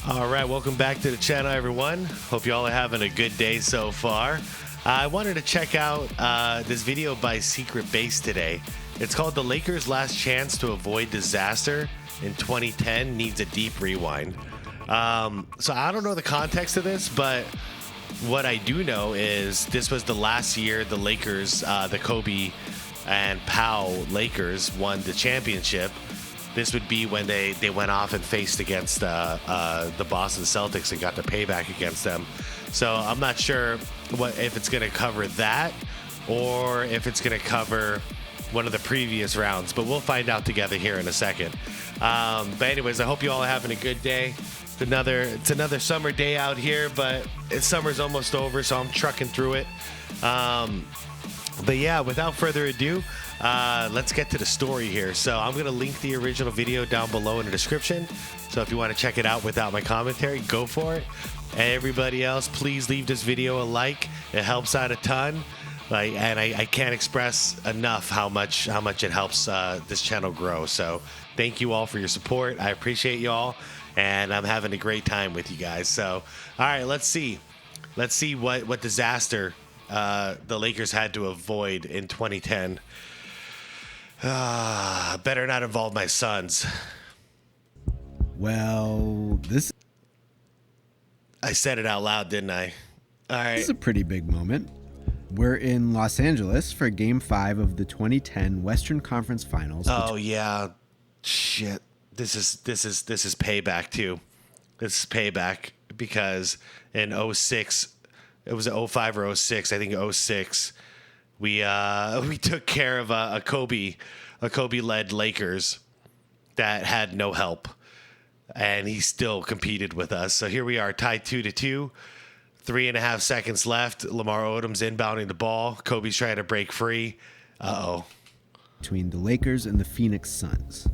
All right, welcome back to the channel, everyone. Hope you all are having a good day so far. I wanted to check out this video by Secret Base today. It's called "The Lakers' Last Chance to Avoid Disaster in 2010 Needs a Deep Rewind." So I don't know the context of this, but what I do know is this was the last year the Lakers, the Kobe and Powell Lakers, won the championship. This would be when they went off and faced against the Boston Celtics and got the payback against them. So I'm not sure if it's going to cover that or if it's going to cover one of the previous rounds, but we'll find out together here in a second. But anyways, I hope you all are having a good day. It's another summer day out here, but summer's almost over, so I'm trucking through it. But yeah, without further ado, let's get to the story here. So I'm going to link the original video down below in the description. So if you want to check it out without my commentary, go for it. And everybody else, please leave this video a like. It helps out a ton. And I can't express enough how much it helps this channel grow. So thank you all for your support. I appreciate you all, and I'm having a great time with you guys. So all right, let's see what disaster the Lakers had to avoid in 2010. Better not involve my sons. Well, I said it out loud, didn't I? All right. This is a pretty big moment. We're in Los Angeles for Game 5 of the 2010 Western Conference Finals. Oh yeah, shit. This is payback too. This is payback because in 06, it was 05 or 06. I think 06. We took care of a Kobe-led Lakers that had no help, and he still competed with us. So here we are, tied 2-2, 3.5 seconds left. Lamar Odom's inbounding the ball. Kobe's trying to break free. Between the Lakers and the Phoenix Suns.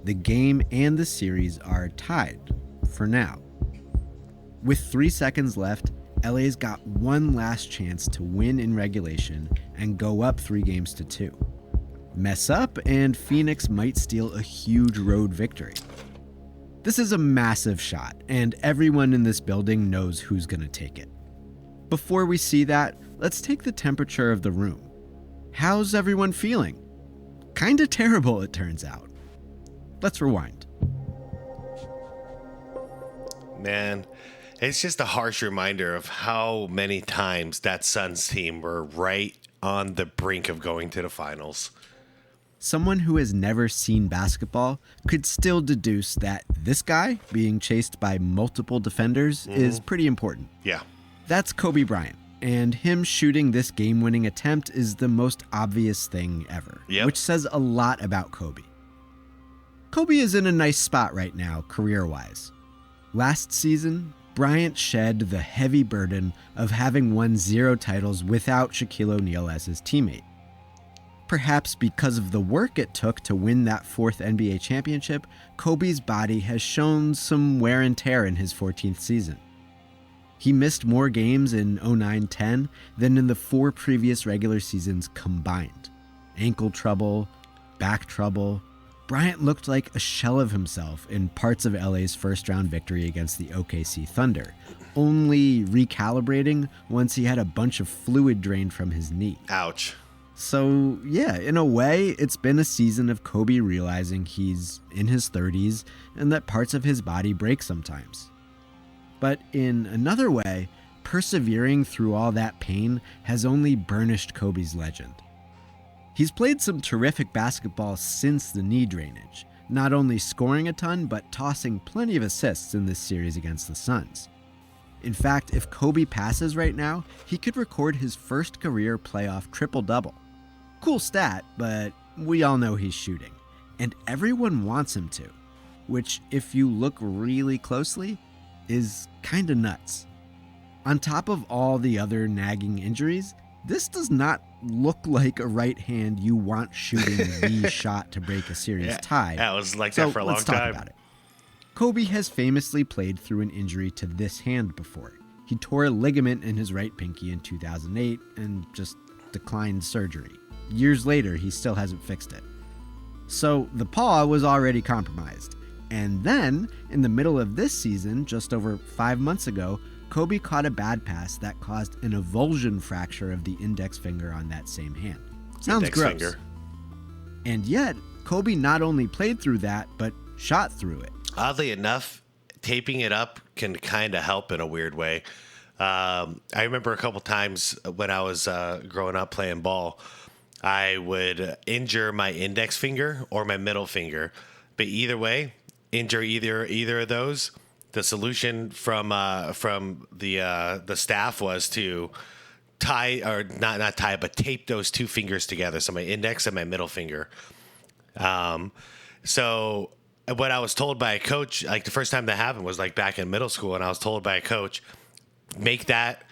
The game and the series are tied for now. With 3 seconds left, LA's got one last chance to win in regulation and go up 3-2. Mess up and Phoenix might steal a huge road victory. This is a massive shot, and everyone in this building knows who's gonna take it. Before we see that, let's take the temperature of the room. How's everyone feeling? Kinda terrible, it turns out. Let's rewind. Man, it's just a harsh reminder of how many times that Suns team were right on the brink of going to the finals. Someone who has never seen basketball could still deduce that this guy being chased by multiple defenders is pretty important. Yeah. That's Kobe Bryant, and him shooting this game-winning attempt is the most obvious thing ever, which says a lot about Kobe. Kobe is in a nice spot right now, career-wise. Last season, Bryant shed the heavy burden of having won 0 titles without Shaquille O'Neal as his teammate. Perhaps because of the work it took to win that 4th NBA championship, Kobe's body has shown some wear and tear in his 14th season. He missed more games in 09-10 than in the 4 previous regular seasons combined. Ankle trouble, back trouble. Bryant looked like a shell of himself in parts of LA's first-round victory against the OKC Thunder, only recalibrating once he had a bunch of fluid drained from his knee. Ouch. So, yeah, in a way, it's been a season of Kobe realizing he's in his 30s and that parts of his body break sometimes. But in another way, persevering through all that pain has only burnished Kobe's legend. He's played some terrific basketball since the knee drainage, not only scoring a ton, but tossing plenty of assists in this series against the Suns. In fact, if Kobe passes right now, he could record his first career playoff triple-double. Cool stat, but we all know he's shooting, and everyone wants him to, which, if you look really closely, is kinda nuts. On top of all the other nagging injuries, this does not look like a right hand you want shooting the shot to break a series tie. Yeah, it was like that for a long time. Let's talk about it. Kobe has famously played through an injury to this hand before. He tore a ligament in his right pinky in 2008 and just declined surgery. Years later, he still hasn't fixed it. So the paw was already compromised. And then, in the middle of this season, just over 5 months ago, Kobe caught a bad pass that caused an avulsion fracture of the index finger on that same hand. Sounds Index gross. finger. And yet, Kobe not only played through that, but shot through it. Oddly enough, taping it up can kind of help in a weird way. I remember a couple times when I was growing up playing ball, I would injure my index finger or my middle finger. But either way, injure either of those. The solution from the staff was to tie, or not tie, but tape those two fingers together. So my index and my middle finger. So what I was told by a coach, like the first time that happened was like back in middle school, and I was told by a coach, make that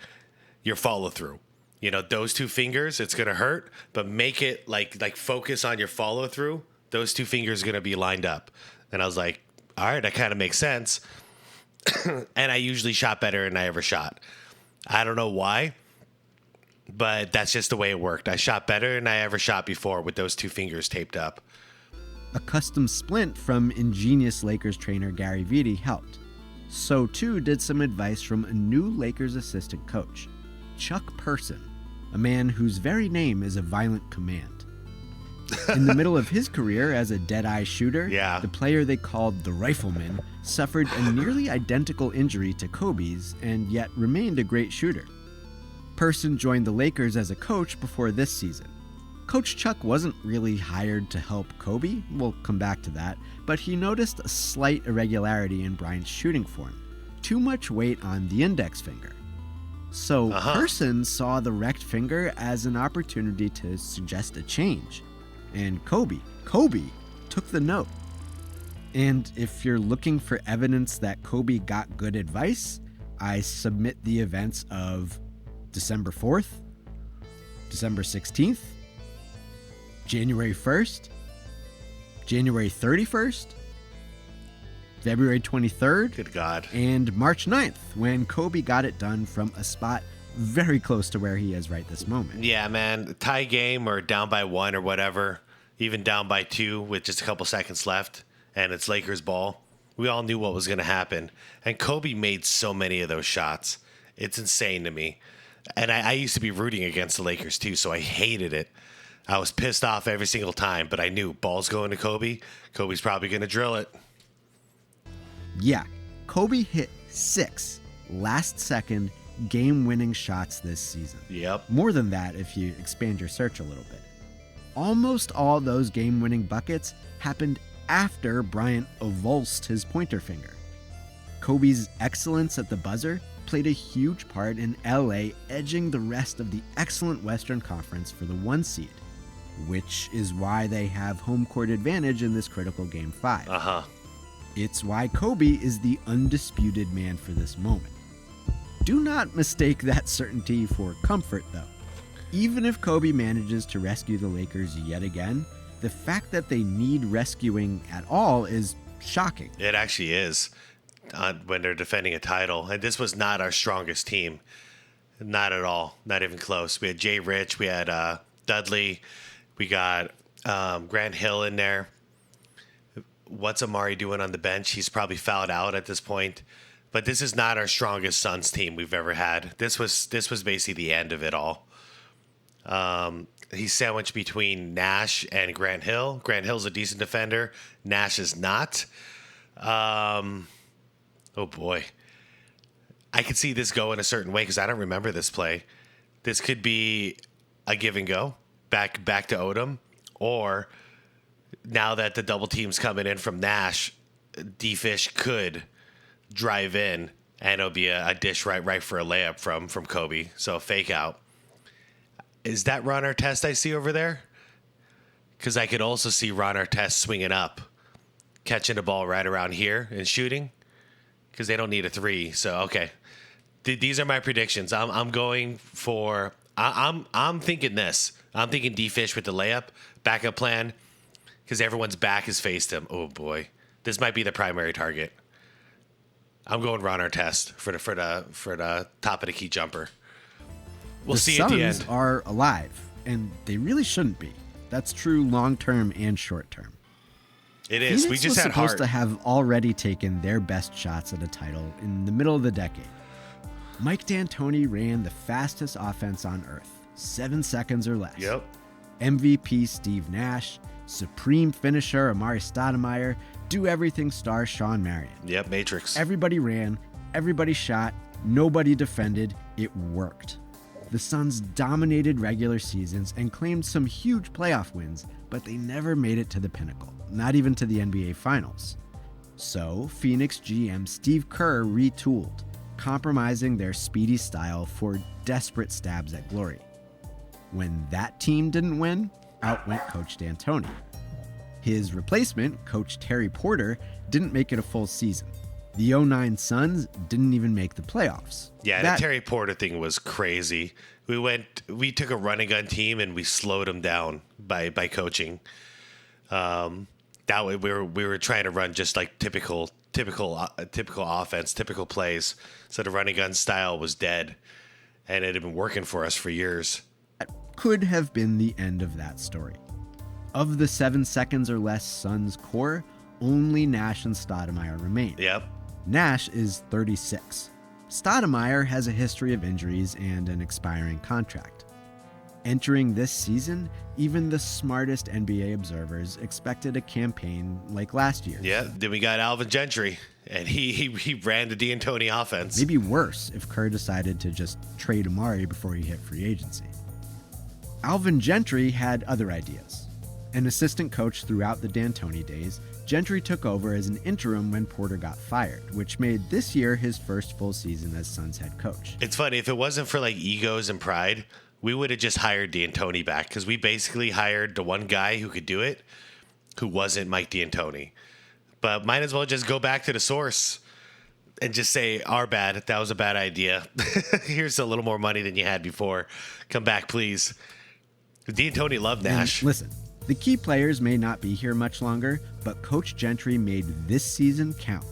your follow through. You know, those two fingers, it's gonna hurt, but make it like focus on your follow through. Those two fingers are gonna be lined up. And I was like, all right, that kind of makes sense. And I usually shot better than I ever shot. I don't know why, but that's just the way it worked. I shot better than I ever shot before with those two fingers taped up. A custom splint from ingenious Lakers trainer Gary Vitti helped. So too did some advice from a new Lakers assistant coach, Chuck Person, a man whose very name is a violent command. In the middle of his career as a dead-eye shooter, the player they called the Rifleman suffered a nearly identical injury to Kobe's and yet remained a great shooter. Person joined the Lakers as a coach before this season. Coach Chuck wasn't really hired to help Kobe, we'll come back to that, but he noticed a slight irregularity in Bryant's shooting form, too much weight on the index finger. So Person saw the wrecked finger as an opportunity to suggest a change. And Kobe took the note. And if you're looking for evidence that Kobe got good advice, I submit the events of December 4th, December 16th, January 1st, January 31st, February 23rd, good God, and March 9th, when Kobe got it done from a spot very close to where he is right this moment. Yeah, man, tie game or down by 1 or whatever, even down by 2 with just a couple seconds left, and it's Lakers ball. We all knew what was going to happen. And Kobe made so many of those shots. It's insane to me. And I used to be rooting against the Lakers too, so I hated it. I was pissed off every single time, but I knew ball's going to Kobe. Kobe's probably going to drill it. Yeah, Kobe hit 6 last-second game-winning shots this season. Yep. More than that if you expand your search a little bit. Almost all those game-winning buckets happened after Bryant avulsed his pointer finger. Kobe's excellence at the buzzer played a huge part in LA edging the rest of the excellent Western Conference for the 1 seed, which is why they have home court advantage in this critical Game 5. It's why Kobe is the undisputed man for this moment. Do not mistake that certainty for comfort, though. Even if Kobe manages to rescue the Lakers yet again, the fact that they need rescuing at all is shocking. It actually is when they're defending a title. And this was not our strongest team. Not at all. Not even close. We had Jay Rich. We had Dudley. We got Grant Hill in there. What's Amari doing on the bench? He's probably fouled out at this point. But this is not our strongest Suns team we've ever had. This was basically the end of it all. He's sandwiched between Nash and Grant Hill. Grant Hill's a decent defender. Nash is not. Oh boy. I could see this going a certain way because I don't remember this play. This could be a give and go back to Odom, or now that the double team's coming in from Nash, D-Fish could drive in and it'll be a dish right for a layup from Kobe. So fake out. Is that Ron Artest I see over there? Because I could also see Ron Artest swinging up, catching the ball right around here and shooting. Because they don't need a 3. So okay, these are my predictions. I'm going for. I'm thinking this. I'm thinking D-Fish with the layup backup plan. Because everyone's back has faced him. Oh boy, this might be the primary target. I'm going Ron Artest for the top of the key jumper. We'll see at the end. The Suns are alive, and they really shouldn't be. That's true long-term and short-term. It is. Phoenix We just was had supposed heart. to have already taken their best shots at a title in the middle of the decade. Mike D'Antoni ran the fastest offense on earth, 7 seconds or less. Yep. MVP Steve Nash, supreme finisher Amari Stoudemire, do-everything star Sean Marion. Yep, Matrix. Everybody ran, everybody shot, nobody defended. It worked. The Suns dominated regular seasons and claimed some huge playoff wins, but they never made it to the pinnacle, not even to the NBA Finals. So, Phoenix GM Steve Kerr retooled, compromising their speedy style for desperate stabs at glory. When that team didn't win, out went Coach D'Antoni. His replacement, Coach Terry Porter, didn't make it a full season. The 09 Suns didn't even make the playoffs. Yeah, the Terry Porter thing was crazy. We took a run and gun team and we slowed them down by coaching. That way we were trying to run just like typical offense, typical plays. So the run and gun style was dead, and it had been working for us for years. That could have been the end of that story. Of the 7 seconds or less Suns core, only Nash and Stoudemire remain. Yep. Nash is 36. Stoudemire has a history of injuries and an expiring contract. Entering this season, even the smartest NBA observers expected a campaign like last year. Yeah, then we got Alvin Gentry, and he ran the D'Antoni offense. Maybe worse if Kerr decided to just trade Amari before he hit free agency. Alvin Gentry had other ideas. An assistant coach throughout the D'Antoni days, Gentry took over as an interim when Porter got fired, which made this year his first full season as Suns head coach. It's funny, if it wasn't for like egos and pride, we would have just hired D'Antoni back, because we basically hired the one guy who could do it, who wasn't Mike D'Antoni. But might as well just go back to the source and just say, our bad, that was a bad idea. Here's a little more money than you had before. Come back, please. D'Antoni loved Nash. And listen, the key players may not be here much longer, but Coach Gentry made this season count.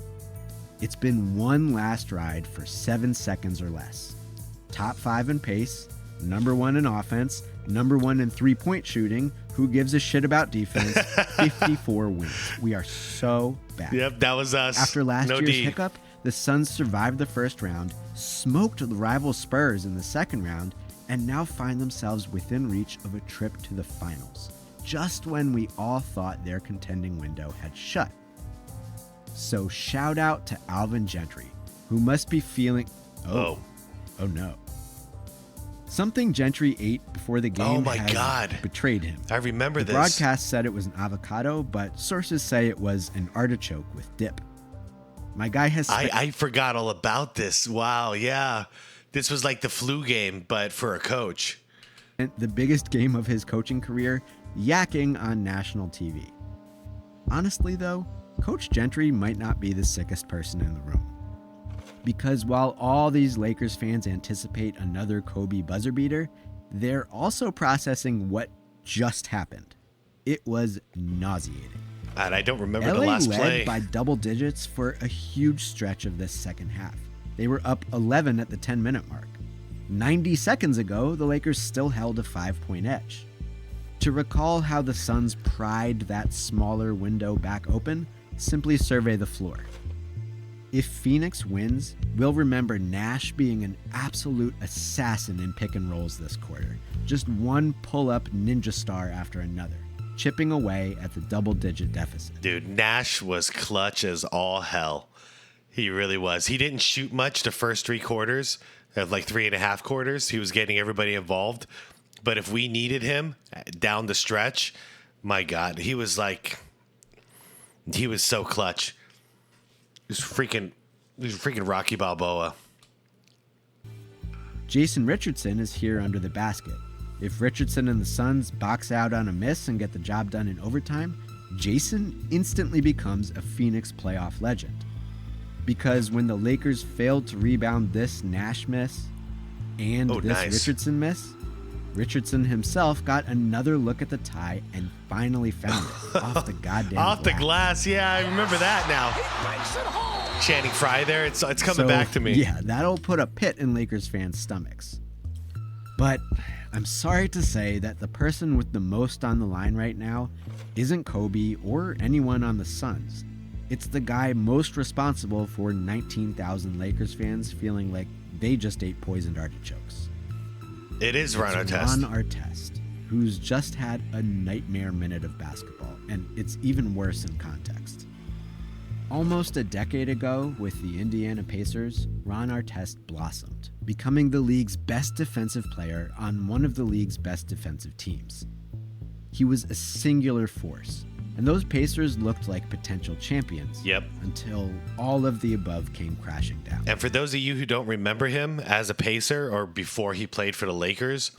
It's been one last ride for 7 seconds or less. Top 5 in pace, number 1 in offense, number 1 in three-point shooting. Who gives a shit about defense? 54 wins. We are so bad. Yep, that was us. After last No year's D. hiccup, the Suns survived the first round, smoked the rival Spurs in the second round, and now find themselves within reach of a trip to the finals, just when we all thought their contending window had shut. So shout out to Alvin Gentry, who must be feeling... Oh no. Something Gentry ate before the game betrayed him. I remember the this. Broadcast said it was an avocado, but sources say it was an artichoke with dip. My guy has... I forgot all about this. Wow, yeah. This was like the flu game, but for a coach. The biggest game of his coaching career, yakking on national TV. Honestly, though, Coach Gentry might not be the sickest person in the room. Because while all these Lakers fans anticipate another Kobe buzzer beater, they're also processing what just happened. It was nauseating. And I don't remember LA the last led play. by double digits for a huge stretch of this second half. They were up 11 at the 10-minute mark. 90 seconds ago, the Lakers still held a 5-point edge. To recall how the Suns pried that smaller window back open, simply survey the floor. If Phoenix wins, we'll remember Nash being an absolute assassin in pick and rolls this quarter. Just one pull-up ninja star after another, chipping away at the double-digit deficit. Dude, Nash was clutch as all hell. He really was. He didn't shoot much the first 3 quarters, like 3.5 quarters. He was getting everybody involved. But if we needed him down the stretch, my God, he was so clutch. He was freaking Rocky Balboa. Jason Richardson is here under the basket. If Richardson and the Suns box out on a miss and get the job done in overtime, Jason instantly becomes a Phoenix playoff legend. Because when the Lakers failed to rebound this Nash miss and Richardson miss, Richardson himself got another look at the tie and finally found it off the goddamn Off the glass, yeah, I remember that now. Channing Frye there, it's coming back to me. Yeah, that'll put a pit in Lakers fans' stomachs. But I'm sorry to say that the person with the most on the line right now isn't Kobe or anyone on the Suns. It's the guy most responsible for 19,000 Lakers fans feeling like they just ate poisoned artichokes. It is Ron Artest. Ron Artest, who's just had a nightmare minute of basketball, and it's even worse in context. Almost a decade ago, with the Indiana Pacers, Ron Artest blossomed, becoming the league's best defensive player on one of the league's best defensive teams. He was a singular force, and those Pacers looked like potential champions. Yep. Until all of the above came crashing down. And for those of you who don't remember him as a Pacer or before he played for the Lakers,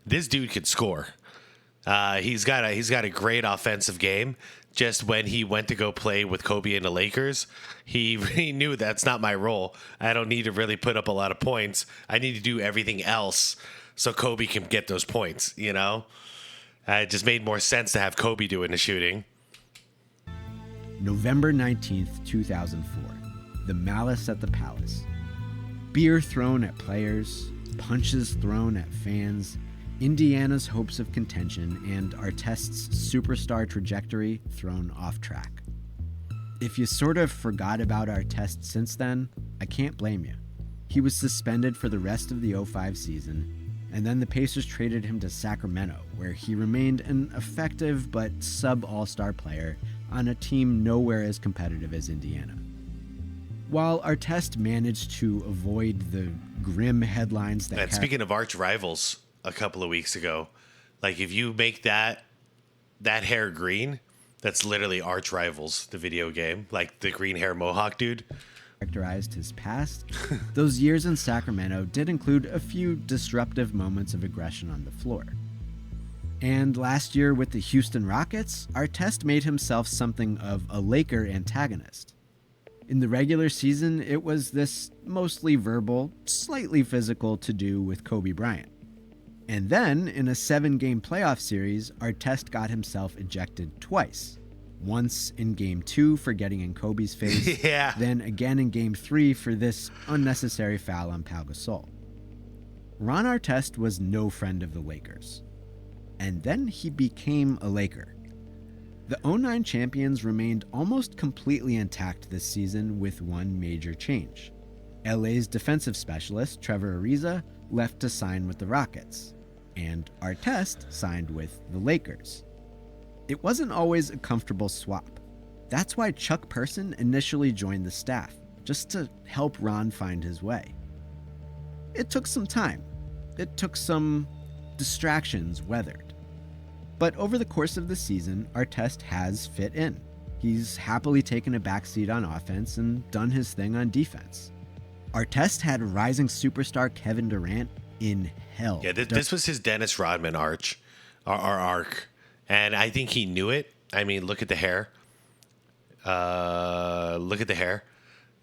this dude could score. He's got a great offensive game. Just when he went to go play with Kobe and the Lakers, he knew that's not my role. I don't need to really put up a lot of points. I need to do everything else so Kobe can get those points, you know? It just made more sense to have Kobe doing the shooting. November 19th, 2004. The Malice at the Palace. Beer thrown at players, punches thrown at fans, Indiana's hopes of contention, and Artest's superstar trajectory thrown off track. If you sort of forgot about Artest since then, I can't blame you. He was suspended for the rest of the 05 season, and then the Pacers traded him to Sacramento, where he remained an effective but sub-all-star player on a team nowhere as competitive as Indiana. While Artest managed to avoid the grim headlines that... And speaking of arch rivals, a couple of weeks ago, like if you make that hair green, that's literally Arch Rivals, the video game, like the green hair mohawk dude. Characterized his past, those years in Sacramento did include a few disruptive moments of aggression on the floor. And last year with the Houston Rockets, Artest made himself something of a Laker antagonist. In the regular season, it was this mostly verbal, slightly physical to-do with Kobe Bryant. And then, in a 7-game playoff series, Artest got himself ejected twice. Once in Game 2 for getting in Kobe's face, yeah. Then again in Game 3 for this unnecessary foul on Pau Gasol. Ron Artest was no friend of the Lakers. And then he became a Laker. The 09 champions remained almost completely intact this season with one major change. LA's defensive specialist, Trevor Ariza, left to sign with the Rockets, and Artest signed with the Lakers. It wasn't always a comfortable swap. That's why Chuck Person initially joined the staff, just to help Ron find his way. It took some time. It took some distractions weathered. But over the course of the season, Artest has fit in. He's happily taken a backseat on offense and done his thing on defense. Artest had rising superstar Kevin Durant in hell. Yeah, this was his Dennis Rodman arc. And I think he knew it. I mean, look at the hair. Look at the hair.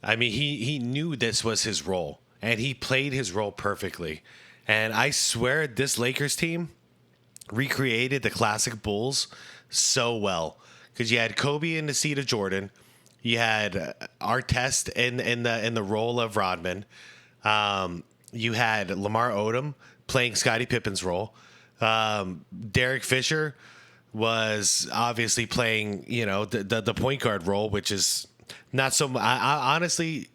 I mean, he knew this was his role, and he played his role perfectly. And I swear this Lakers team recreated the classic Bulls so well. Because you had Kobe in the seat of Jordan. You had Artest in the role of Rodman. You had Lamar Odom playing Scottie Pippen's role. Derek Fisher was obviously playing, the point guard role, which is not so much. Honestly,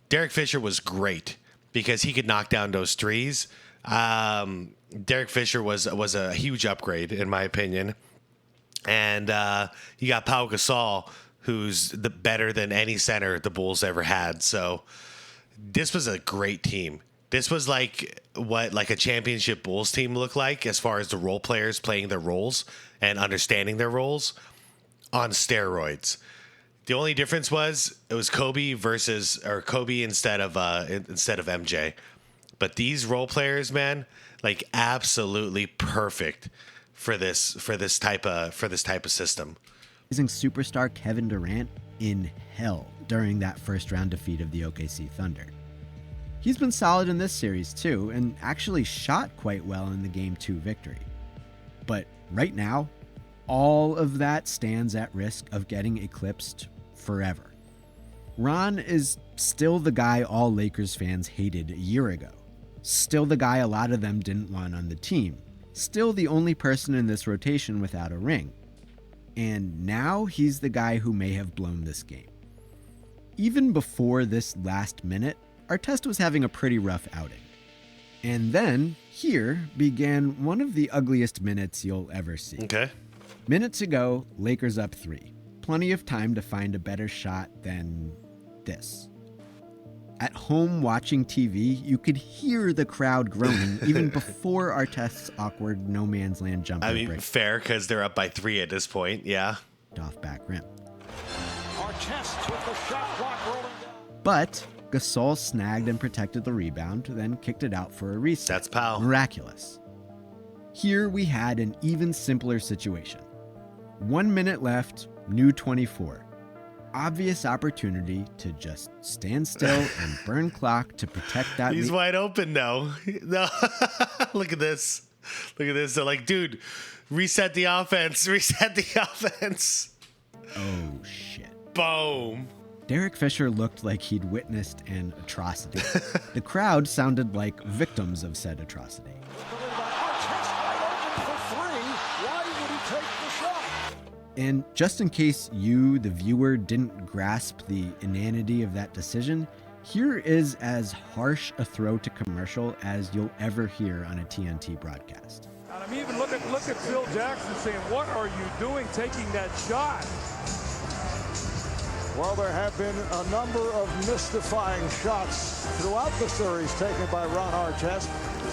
Derek Fisher was great because he could knock down those threes. Derek Fisher was a huge upgrade in my opinion. And you got Pau Gasol, who's better than any center the Bulls ever had. So this was a great team. This was what a championship Bulls team looked like as far as the role players playing their roles and understanding their roles on steroids. The only difference was it was Kobe instead of MJ. But these role players, man, absolutely perfect for this type of system. Rising superstar Kevin Durant in hell during that first round defeat of the OKC Thunder. He's been solid in this series too, and actually shot quite well in the Game 2 victory. But right now, all of that stands at risk of getting eclipsed forever. Ron is still the guy all Lakers fans hated a year ago. Still the guy a lot of them didn't want on the team. Still the only person in this rotation without a ring. And now he's the guy who may have blown this game. Even before this last minute, Artest was having a pretty rough outing. And then, here began one of the ugliest minutes you'll ever see. Okay. Minutes ago, Lakers up 3. Plenty of time to find a better shot than this. At home watching TV, you could hear the crowd groaning even before Artest's awkward no man's land jumper. I mean, fair, because they're up by 3 at this point, yeah. Off back rim. Artest with the shot clock rolling down. But Gasol snagged and protected the rebound, then kicked it out for a reset. That's pal. Miraculous. Here we had an even simpler situation. 1 minute left, new 24. Obvious opportunity to just stand still and burn clock to protect that. He's wide open now. No, look at this. Look at this. They're like, dude, reset the offense. Reset the offense. Oh, shit. Boom. Derek Fisher looked like he'd witnessed an atrocity. The crowd sounded like victims of said atrocity. And just in case you, the viewer, didn't grasp the inanity of that decision, here is as harsh a throw to commercial as you'll ever hear on a TNT broadcast. I mean, even look at Phil Jackson saying, "What are you doing taking that shot?" Well, there have been a number of mystifying shots throughout the series taken by Ron Artest.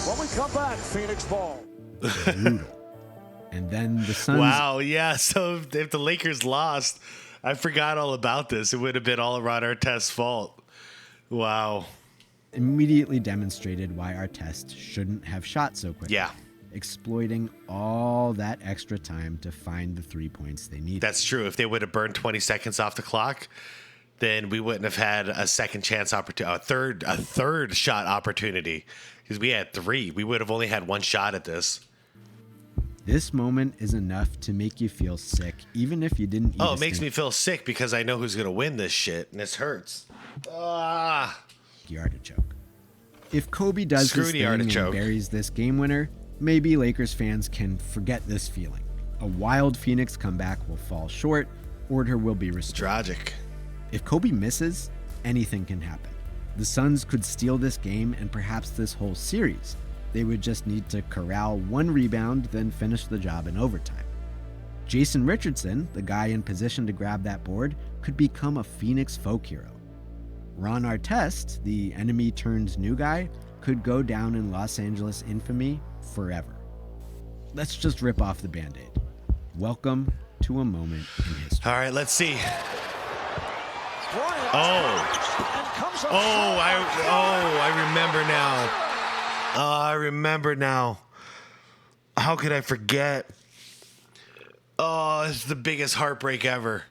When we come back, Phoenix ball. Brutal. And then the Suns. Wow, yeah. So if the Lakers lost, I forgot all about this. It would have been all Ron Artest's fault. Wow. Immediately demonstrated why Artest shouldn't have shot so quickly. Yeah. Exploiting all that extra time to find the 3 points they needed. That's true. If they would have burned 20 seconds off the clock, then we wouldn't have had a second chance opportunity, a third shot opportunity, because we had 3. We would have only had 1 shot at this. This moment is enough to make you feel sick, even if you didn't eat. Oh, it makes me feel sick because I know who's going to win this shit, and this hurts. Ah. The artichoke. If Kobe does Screw this the thing artichoke. and buries this game winner, maybe Lakers fans can forget this feeling. A wild Phoenix comeback will fall short, order will be restored. Tragic. If Kobe misses, anything can happen. The Suns could steal this game and perhaps this whole series. They would just need to corral 1 rebound, then finish the job in overtime. Jason Richardson, the guy in position to grab that board, could become a Phoenix folk hero. Ron Artest, the enemy-turned-new guy, could go down in Los Angeles infamy forever. Let's just rip off the Band-Aid. Welcome to a moment in history. All right, let's see. I remember now. I remember now. How could I forget? Oh, it's the biggest heartbreak ever.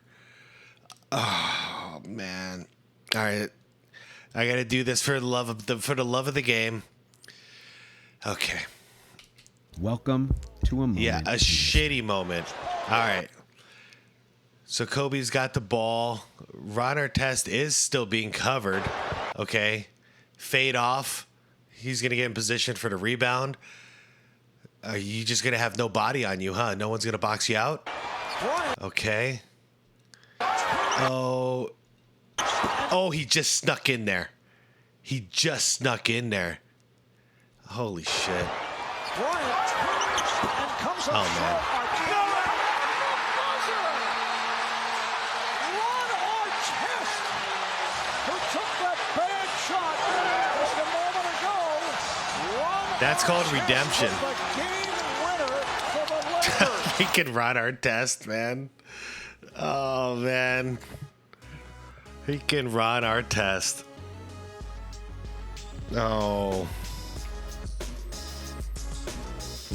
Oh man! All right, I got to do this for the love of the game. Okay. Welcome to a moment. Yeah, a shitty moment. All right. So Kobe's got the ball. Ron Artest is still being covered. Okay. Fade off. He's going to get in position for the rebound. Are you just going to have no body on you, huh? No one's going to box you out? Okay. Oh, he just snuck in there. Holy shit. Oh, man. That's called redemption. Freaking Ron Artest, man. Oh, man. Freaking Ron Artest. Oh.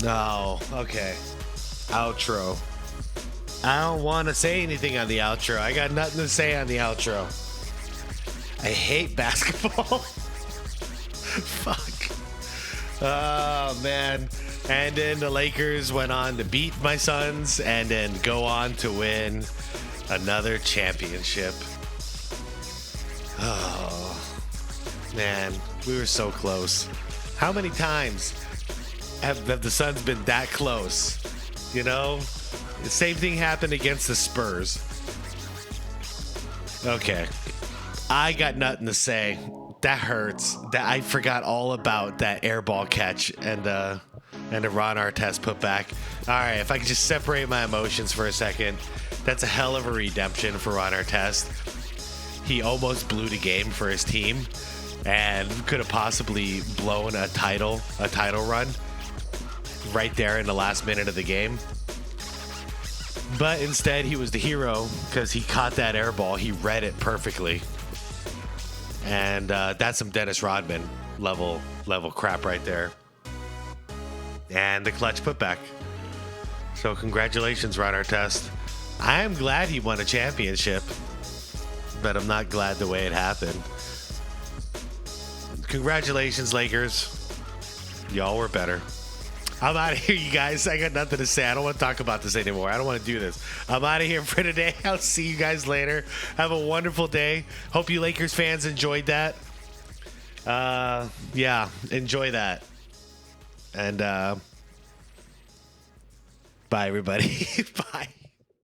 No. Okay. Outro. I don't want to say anything on the outro. I got nothing to say on the outro. I hate basketball. Fuck. Oh, man. And then the Lakers went on to beat my Suns and then go on to win another championship. Oh, man. We were so close. How many times have the Suns been that close? You know, the same thing happened against the Spurs. Okay, I got nothing to say. That hurts. That I forgot all about that air ball catch and a Ron Artest putback. All right, if I could just separate my emotions for a second, that's a hell of a redemption for Ron Artest. He almost blew the game for his team and could have possibly blown a title run right there in the last minute of the game. But instead, he was the hero because he caught that air ball. He read it perfectly. And that's some Dennis Rodman level crap right there. And the clutch putback. So congratulations, Ron Artest. I am glad he won a championship, but I'm not glad the way it happened. Congratulations, Lakers. Y'all were better. I'm out of here, you guys. I got nothing to say. I don't want to talk about this anymore. I don't want to do this. I'm out of here for today. I'll see you guys later. Have a wonderful day. Hope you Lakers fans enjoyed that. Yeah, enjoy that. And bye, everybody. Bye.